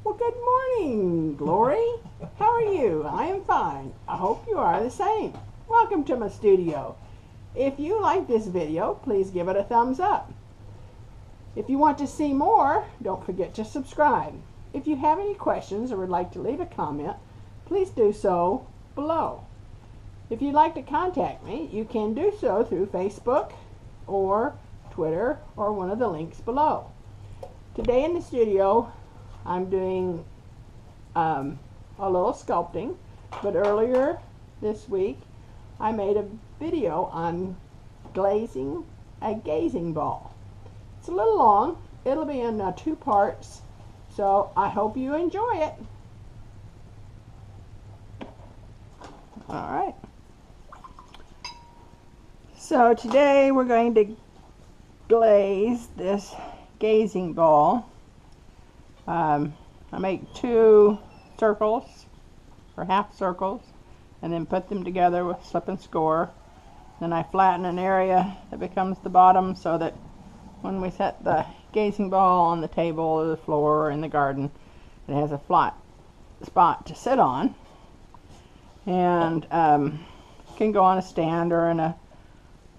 Well, good morning, Glory. How are you? I am fine. I hope you are the same. Welcome to my studio. If you like this video, please give it a thumbs up. If you want to see more, don't forget to subscribe. If you have any questions or would like to leave a comment, please do so below. If you'd like to contact me, you can do so through Facebook or Twitter or one of the links below. Today in the studio, I'm doing a little sculpting, but earlier this week I made a video on glazing a gazing ball. It's a little long. It'll be in 2 parts, so I hope you enjoy it. Alright. So today we're going to glaze this gazing ball. I make 2 circles or half circles and then put them together with slip and score. Then I flatten an area that becomes the bottom so that when we set the gazing ball on the table or the floor or in the garden, it has a flat spot to sit on, and can go on a stand or in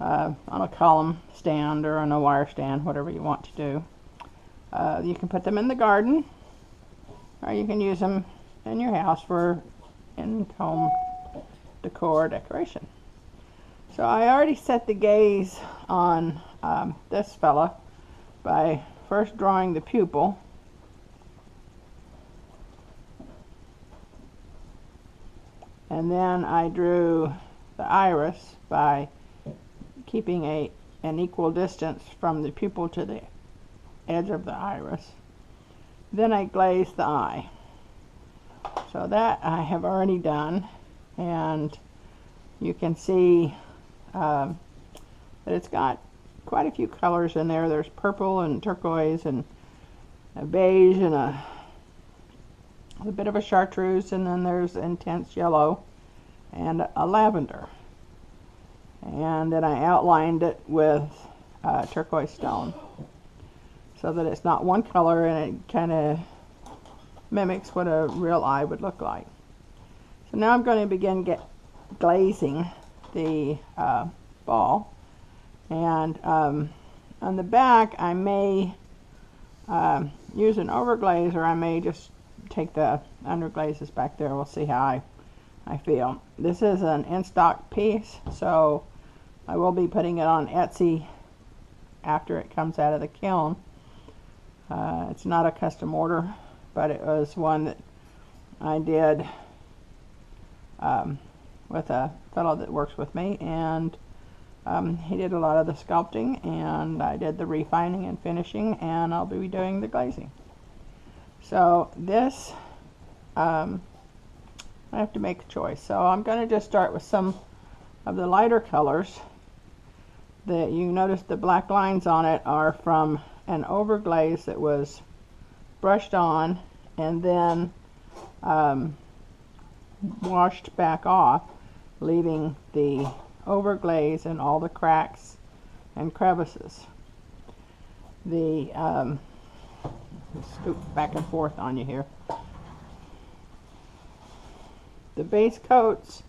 on a column stand or on a wire stand, whatever you want to do. You can put them in the garden, or you can use them in your house for in-home decor decoration. So I already set the gaze on this fella by first drawing the pupil, and then I drew the iris by keeping an equal distance from the pupil to the edge of the iris. Then I glazed the eye. So that I have already done, and you can see that it's got quite a few colors in there. There's purple and turquoise and a beige and a bit of a chartreuse, and then there's intense yellow and a lavender. And then I outlined it with turquoise stone so that it's not one color, and it kind of mimics what a real eye would look like. So now I'm going to begin glazing the ball, and on the back I may use an overglaze, or I may just take the underglazes back there. We'll see how I feel. This is an in-stock piece, so I will be putting it on Etsy after it comes out of the kiln. It's not a custom order, but it was one that I did with a fellow that works with me, and he did a lot of the sculpting, and I did the refining and finishing, and I'll be doing the glazing. So this, I have to make a choice. So I'm going to just start with some of the lighter colors. That you notice the black lines on it are from an overglaze that was brushed on and then washed back off, leaving the overglaze and all the cracks and crevices. The scoop back and forth on you here. The base coats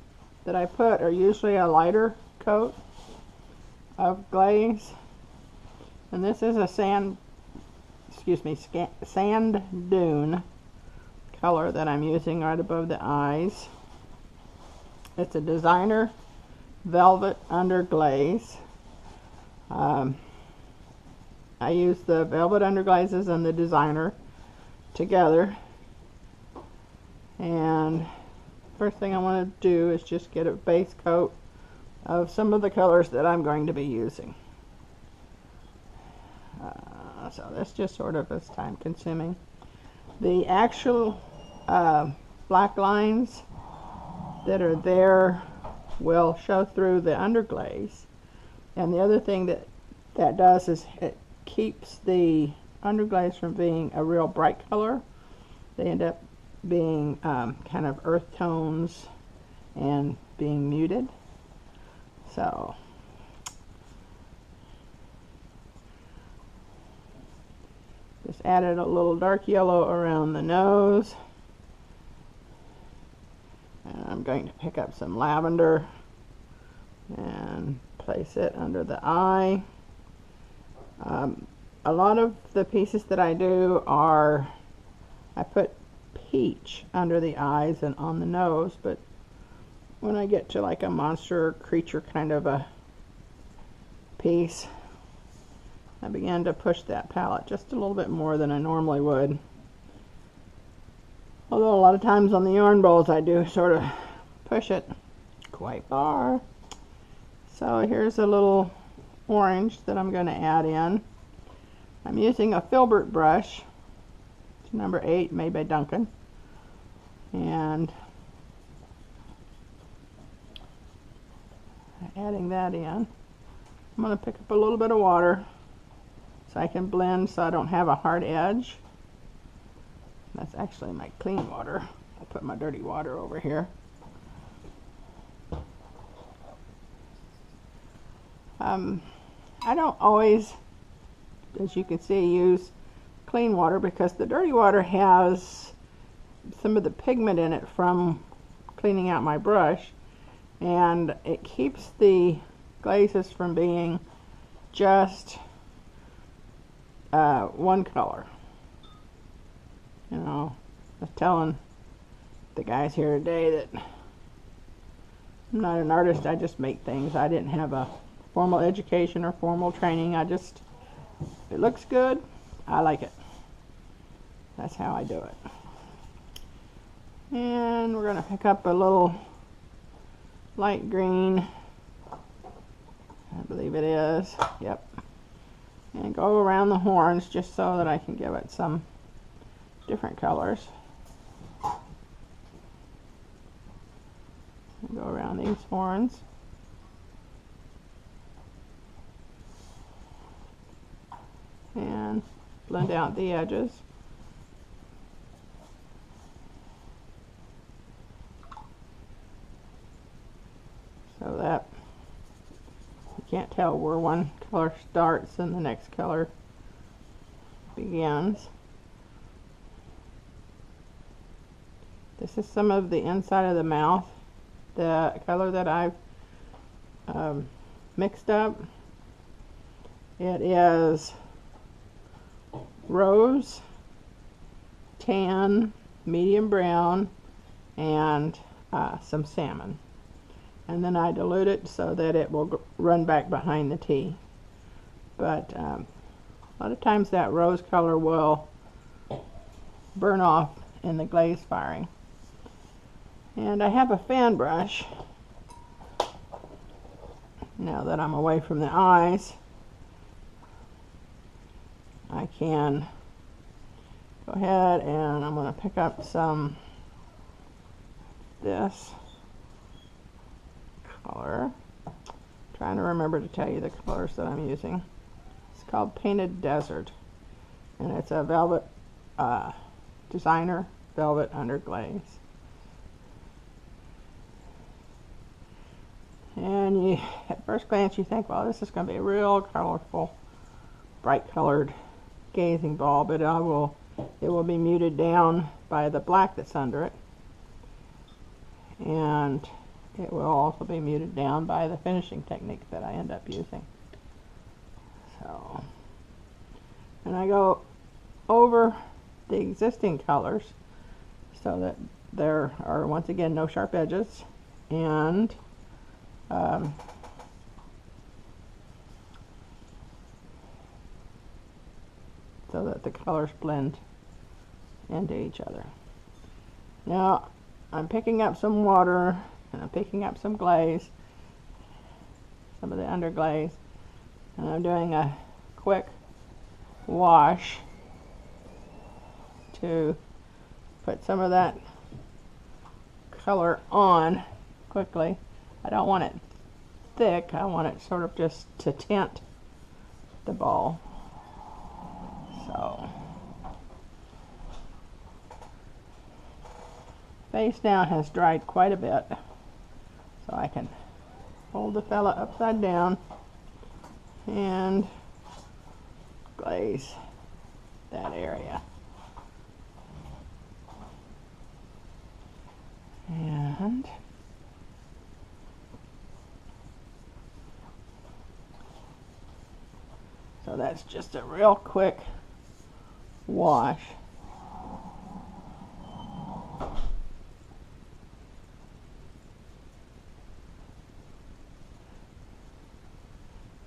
that I put are usually a lighter coat of glaze, and this is a sand dune color that I'm using right above the eyes. It's a designer velvet underglaze. I use the velvet underglazes and the designer together, and first thing I want to do is just get a base coat of some of the colors that I'm going to be using. So this just sort of is time consuming. The actual black lines that are there will show through the underglaze, and the other thing that does is it keeps the underglaze from being a real bright color. They end up being kind of earth tones and being muted. So just added a little dark yellow around the nose. And I'm going to pick up some lavender and place it under the eye. A lot of the pieces that I do are, I put peach under the eyes and on the nose, but when I get to like a monster creature kind of a piece, I began to push that palette just a little bit more than I normally would. Although a lot of times on the yarn bowls I do sort of push it quite far. So here's a little orange that I'm going to add in. I'm using a filbert brush. It's number 8, made by Duncan. And adding that in. I'm going to pick up a little bit of water so I can blend so I don't have a hard edge. That's actually my clean water. I'll put my dirty water over here. I don't always, as you can see, use clean water because the dirty water has some of the pigment in it from cleaning out my brush, and it keeps the glazes from being just one color. You know, I was telling the guys here today that I'm not an artist, I just make things. I didn't have a formal education or formal training. I just, if it looks good, I like it. That's how I do it. And we're going to pick up a little light green, I believe it is, yep, and go around the horns just so that I can give it some different colors. Go around these horns. And blend out the edges. So that you can't tell where one color starts and the next color begins. This is some of the inside of the mouth. The color that I've mixed up, it is rose, tan, medium brown, and some salmon. And then I dilute it so that it will run back behind the tea. But a lot of times that rose color will burn off in the glaze firing. And I have a fan brush. Now that I'm away from the eyes, I can go ahead and I'm going to pick up some this color. I'm trying to remember to tell you the colors that I'm using. It's called Painted Desert, and it's a velvet designer velvet underglaze. And you, at first glance, you think, well, this is going to be a real colorful, bright colored gazing ball, but it will be muted down by the black that's under it, and it will also be muted down by the finishing technique that I end up using. So, and I go over the existing colors so that there are once again no sharp edges, and so that the colors blend into each other. Now I'm picking up some water and I'm picking up some glaze, some of the underglaze, and I'm doing a quick wash to put some of that color on quickly. I don't want it thick, I want it sort of just to tint the ball. So, face now has dried quite a bit, so I can hold the fella upside down and glaze that area. And so that's just a real quick wash.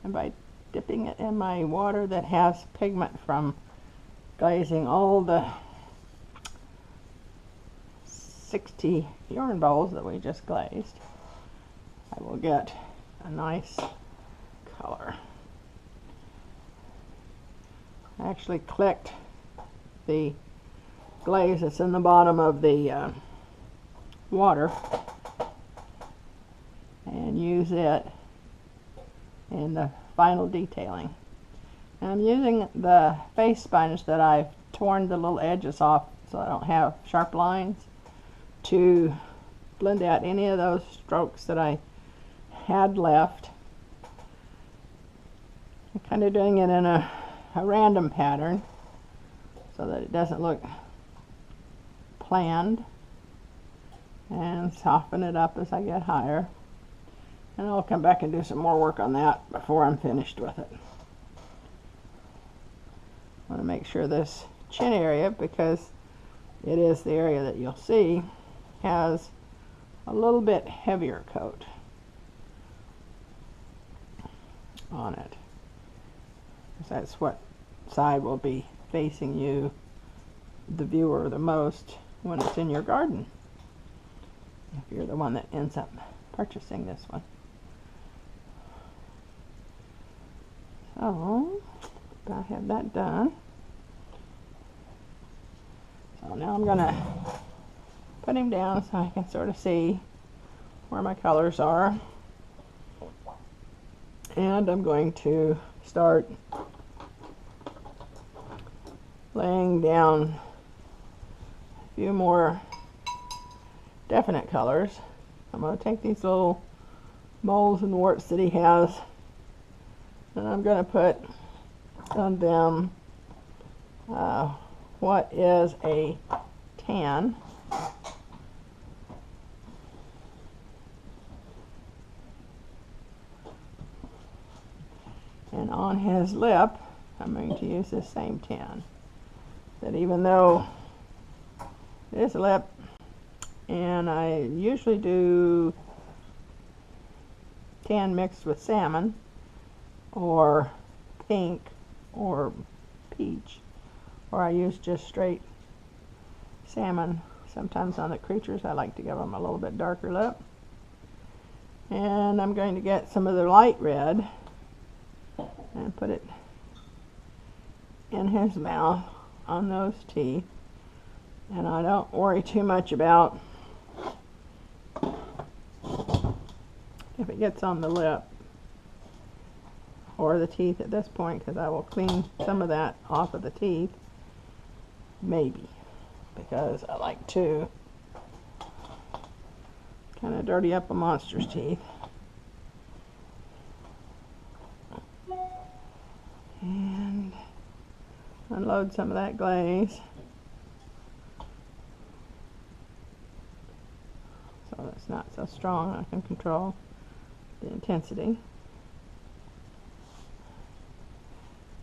And by dipping it in my water that has pigment from glazing all the 60 yarn bowls that we just glazed, I will get a nice color. I actually clicked the glaze that's in the bottom of the water and use it in the final detailing. And I'm using the face sponge that I've torn the little edges off so I don't have sharp lines to blend out any of those strokes that I had left. I'm kind of doing it in a random pattern so that it doesn't look planned, and soften it up as I get higher. And I'll come back and do some more work on that before I'm finished with it. I want to make sure this chin area, because it is the area that you'll see, has a little bit heavier coat on it. That's what side will be facing you, the viewer, the most when it's in your garden, if you're the one that ends up purchasing this one. So I have that done. So now I'm gonna put him down so I can sort of see where my colors are, and I'm going to start laying down a few more definite colors. I'm going to take these little moles and warts that he has, and I'm going to put on them what is a tan. And on his lip, I'm going to use this same tan. That even though this lip, and I usually do tan mixed with salmon or pink or peach, or I use just straight salmon. Sometimes on the creatures I like to give them a little bit darker lip. And I'm going to get some of the light red and put it in his mouth on those teeth. And I don't worry too much about if it gets on the lip or the teeth at this point, because I will clean some of that off of the teeth, maybe, because I like to kind of dirty up a monster's teeth. And unload some of that glaze so it's not so strong. I can control the intensity.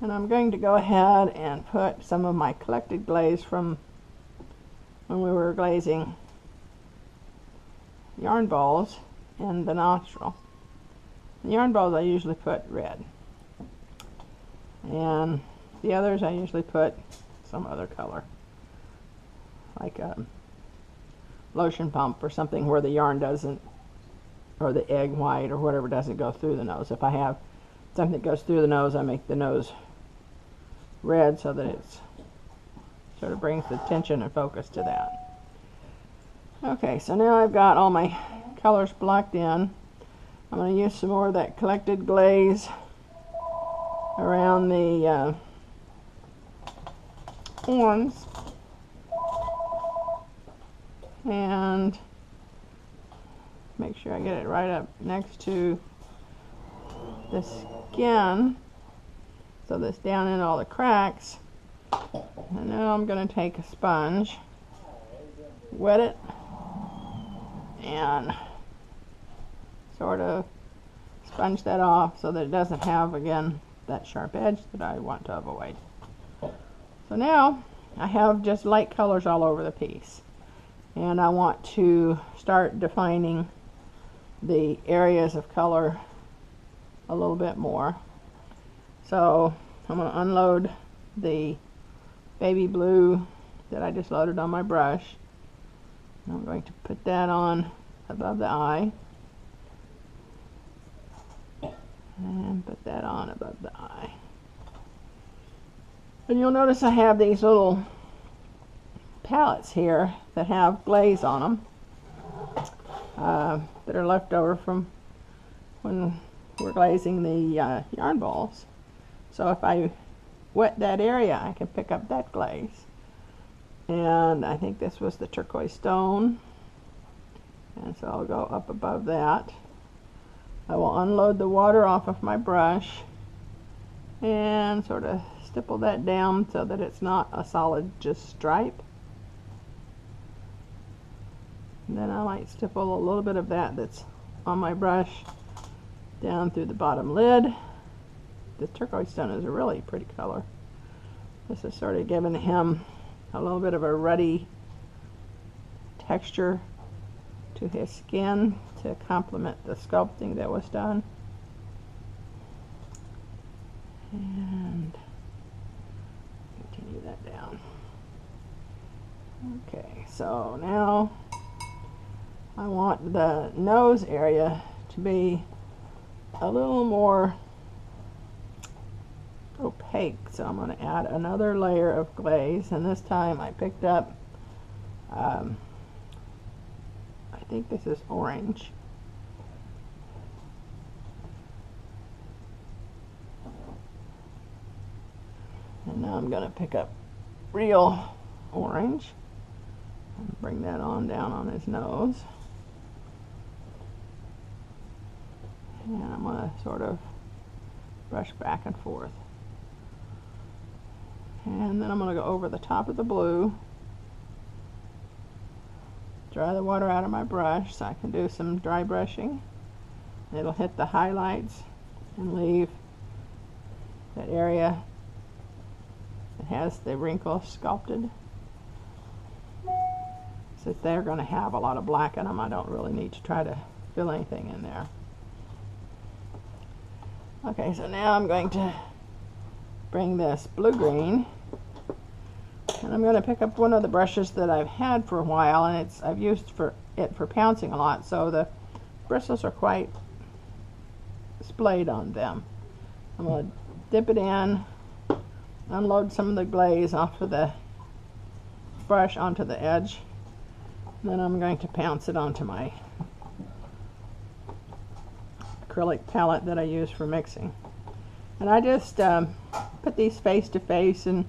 And I'm going to go ahead and put some of my collected glaze from when we were glazing yarn balls in the nostril. The yarn balls I usually put red, and the others I usually put some other color, like a lotion pump or something where the yarn doesn't, or the egg white or whatever doesn't go through the nose. If I have something that goes through the nose, I make the nose red so that it's sort of brings the attention and focus to that. Okay, so now I've got all my colors blocked in. I'm going to use some more of that collected glaze around the horns, and make sure I get it right up next to the skin so that's down in all the cracks, And now I'm going to take a sponge, wet it, and sort of sponge that off so that it doesn't have, again, that sharp edge that I want to avoid. So now I have just light colors all over the piece, and I want to start defining the areas of color a little bit more. So I'm going to unload the baby blue that I just loaded on my brush. I'm going to put that on above the eye, and put that on above the eye. And you'll notice I have these little palettes here that have glaze on them that are left over from when we're glazing the yarn balls. So if I wet that area, I can pick up that glaze. And I think this was the turquoise stone, and so I'll go up above that. I will unload the water off of my brush and sort of stipple that down so that it's not a solid just stripe. And then I might stipple a little bit of that's on my brush down through the bottom lid. The turquoise stone is a really pretty color. This is sort of giving him a little bit of a ruddy texture to his skin to complement the sculpting that was done. And continue that down. Okay, so now I want the nose area to be a little more opaque, so I'm going to add another layer of glaze, and this time I picked up I think this is orange. And now I'm going to pick up real orange and bring that on down on his nose. And I'm going to sort of brush back and forth. And then I'm going to go over the top of the blue, dry the water out of my brush so I can do some dry brushing. It'll hit the highlights and leave that area that has the wrinkles sculpted. Since they're going to have a lot of black in them, I don't really need to try to fill anything in there. Okay, so now I'm going to bring this blue-green, and I'm going to pick up one of the brushes that I've had for a while, and I've used it for pouncing a lot, so the bristles are quite splayed on them. I'm going to dip it in, unload some of the glaze off of the brush onto the edge, and then I'm going to pounce it onto my acrylic palette that I use for mixing. And I just put these face to face and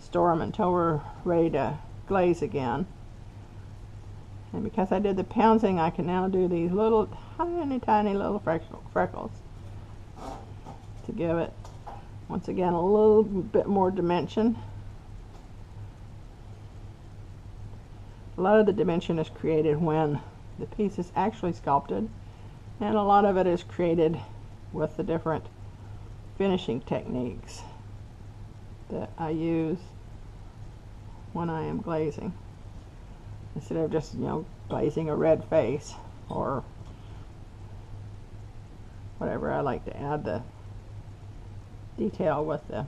store them until we're ready to glaze again. And because I did the pouncing, I can now do these little tiny little freckles to give it, once again, a little bit more dimension. A lot of the dimension is created when the piece is actually sculpted, and a lot of it is created with the different finishing techniques that I use when I am glazing, instead of just, glazing a red face or whatever. I like to add the detail with the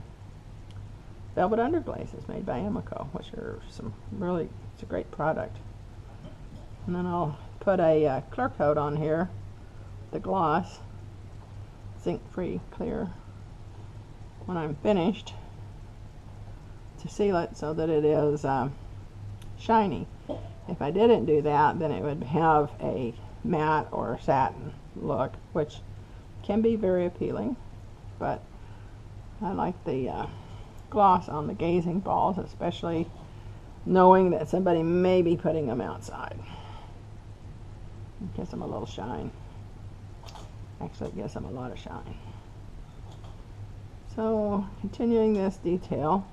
velvet underglazes made by Amico, which are it's a great product. And then I'll put a clear coat on here, the gloss, zinc-free clear, when I'm finished, to seal it so that it is shiny. If I didn't do that, then it would have a matte or satin look, which can be very appealing, but I like the gloss on the glazing balls, especially knowing that somebody may be putting them outside. It gives them a little shine. Actually, it gives them a lot of shine. So, continuing this detail,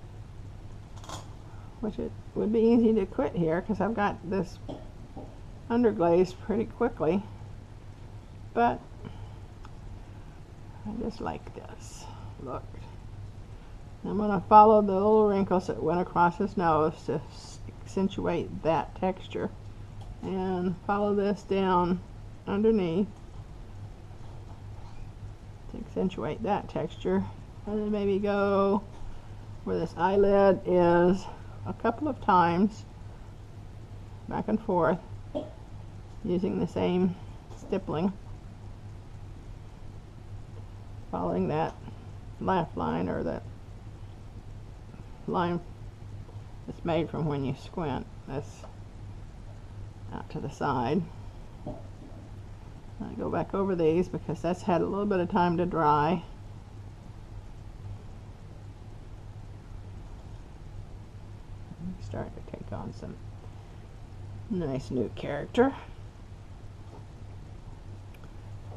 which it would be easy to quit here because I've got this underglazed pretty quickly, but I just like this look. I'm going to follow the little wrinkles that went across his nose to accentuate that texture, and follow this down underneath to accentuate that texture, and then maybe go where this eyelid is a couple of times, back and forth, using the same stippling, following that laugh line, or that line that's made from when you squint. That's out to the side. I go back over these because that's had a little bit of time to dry. Starting to take on some nice new character.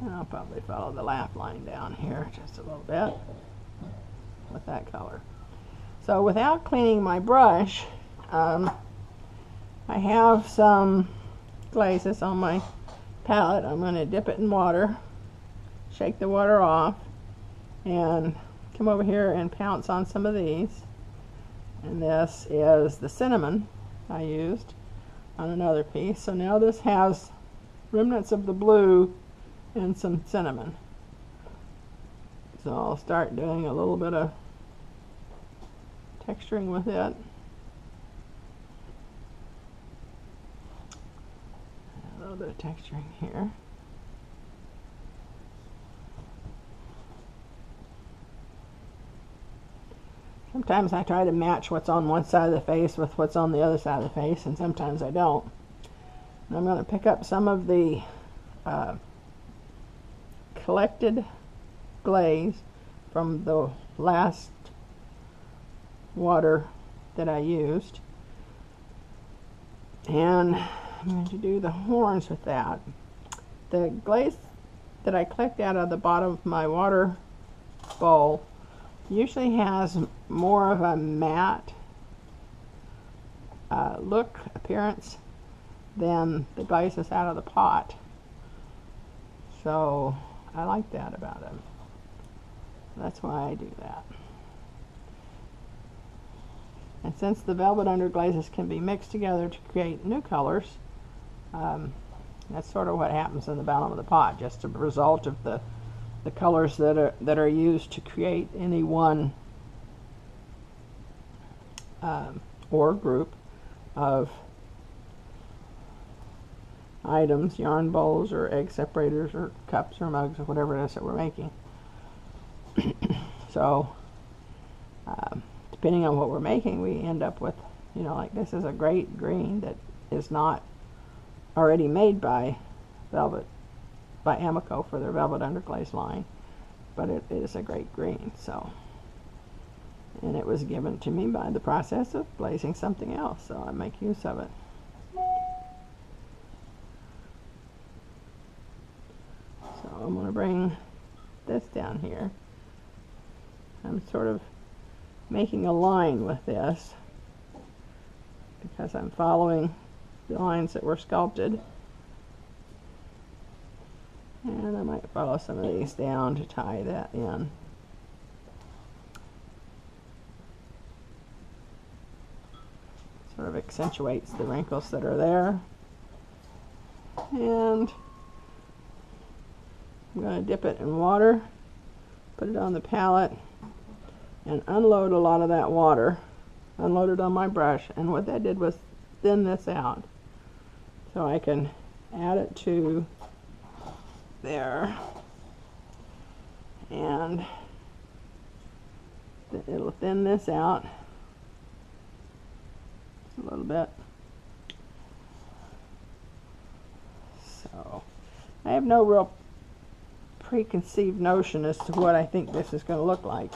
And I'll probably follow the laugh line down here just a little bit with that color. So without cleaning my brush, I have some glazes on my palette. I'm going to dip it in water, shake the water off, and come over here and pounce on some of these. And this is the cinnamon I used on another piece. So now this has remnants of the blue and some cinnamon. So I'll start doing a little bit of texturing with it. A little bit of texturing here. Sometimes I try to match what's on one side of the face with what's on the other side of the face, and sometimes I don't. And I'm going to pick up some of the collected glaze from the last water that I used, and I'm going to do the horns with that. The glaze that I collect out of the bottom of my water bowl usually has more of a matte appearance than the glazes out of the pot. So I like that about it. That's why I do that. And since the velvet underglazes can be mixed together to create new colors, that's sort of what happens in the bottom of the pot, just a result of the colors that are used to create any one or group of items, yarn bowls or egg separators or cups or mugs or whatever it is that we're making. So depending on what we're making, we end up with, you know, like this is a great green that is not already made by Amico for their velvet underglaze line, but it is a great green. So, and it was given to me by the process of glazing something else, so I make use of it. So I'm going to bring this down here. I'm sort of making a line with this because I'm following the lines that were sculpted. And I might follow some of these down to tie that in. Sort of accentuates the wrinkles that are there. And I'm going to dip it in water, put it on the palette, and unload a lot of that water. Unload it on my brush, and what that did was thin this out. So I can add it to there, and it'll thin this out a little bit. So I have no real preconceived notion as to what I think this is going to look like.